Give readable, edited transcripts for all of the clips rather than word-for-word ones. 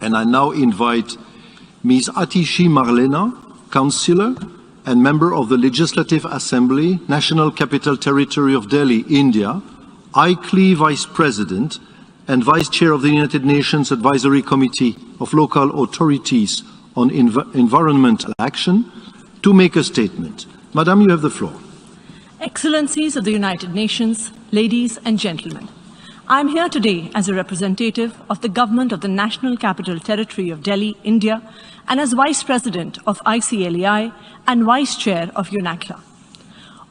And I now invite Ms. Atishi Marlena, Councillor and Member of the Legislative Assembly, National Capital Territory of Delhi, India, ICLEI Vice President and Vice Chair of the United Nations Advisory Committee of Local Authorities on Environmental Action, to make a statement. Madam, you have the floor. Excellencies of the United Nations, ladies and gentlemen, I am here today as a representative of the Government of the National Capital Territory of Delhi, India, and as Vice President of ICLEI and Vice Chair of UNACLA.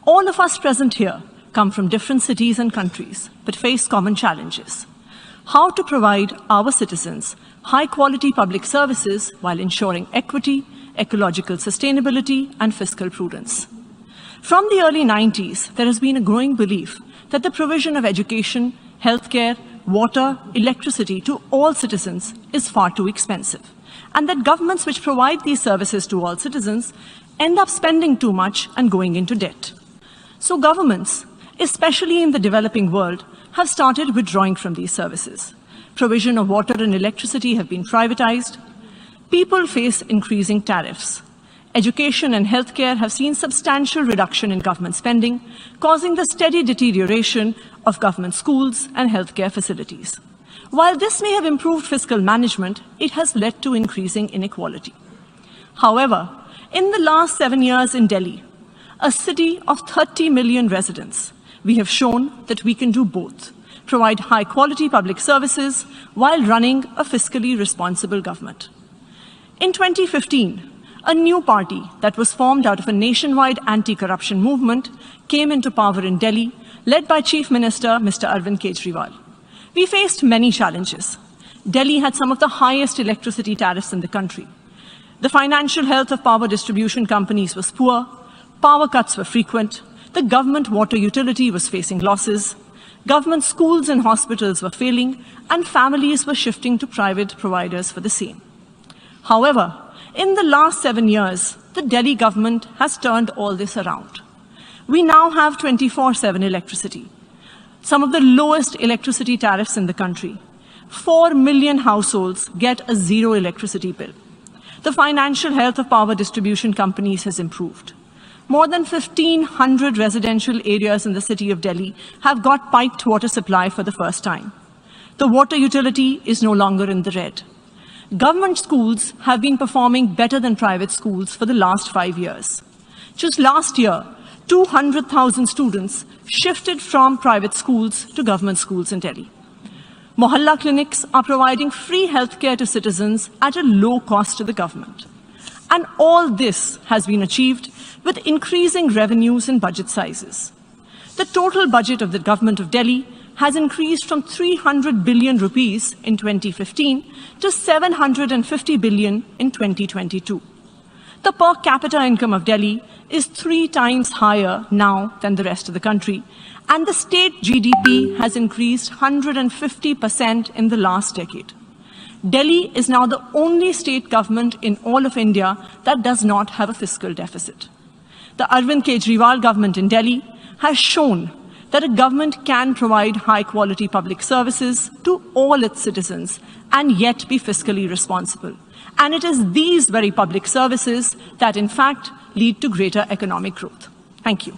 All of us present here come from different cities and countries, but face common challenges. How to provide our citizens high-quality public services while ensuring equity, ecological sustainability, and fiscal prudence. From the early 90s, there has been a growing belief that the provision of education, healthcare, water, electricity to all citizens is far too expensive, and that governments which provide these services to all citizens end up spending too much and going into debt. So governments, especially in the developing world, have started withdrawing from these services. Provision of water and electricity have been privatized. People face increasing tariffs. Education and healthcare have seen substantial reduction in government spending, causing the steady deterioration of government schools and healthcare facilities. While this may have improved fiscal management, it has led to increasing inequality. However, in the last 7 years in Delhi, a city of 30 million residents, we have shown that we can do both, provide high-quality public services while running a fiscally responsible government. In 2015, a new party that was formed out of a nationwide anti-corruption movement came into power in Delhi, led by Chief Minister Mr. Arvind Kejriwal. We faced many challenges. Delhi had some of the highest electricity tariffs in the country. The financial health of power distribution companies was poor, power cuts were frequent, the government water utility was facing losses, government schools and hospitals were failing, and families were shifting to private providers for the same. However, in the last 7 years, the Delhi government has turned all this around. We now have 24/7 electricity, some of the lowest electricity tariffs in the country. 4 million households get a zero electricity bill. The financial health of power distribution companies has improved. More than 1,500 residential areas in the city of Delhi have got piped water supply for the first time. The water utility is no longer in the red. Government schools have been performing better than private schools for the last 5 years. Just last year, 200,000 students shifted from private schools to government schools in Delhi. Mohalla clinics are providing free healthcare to citizens at a low cost to the government. And all this has been achieved with increasing revenues and budget sizes. The total budget of the government of Delhi has increased from 300 billion rupees in 2015 to 750 billion in 2022. The per capita income of Delhi is 3 times higher now than the rest of the country, and the state GDP has increased 150% in the last decade. Delhi is now the only state government in all of India that does not have a fiscal deficit. The Arvind Kejriwal government in Delhi has shown that a government can provide high-quality public services to all its citizens and yet be fiscally responsible. And it is these very public services that, in fact, lead to greater economic growth. Thank you.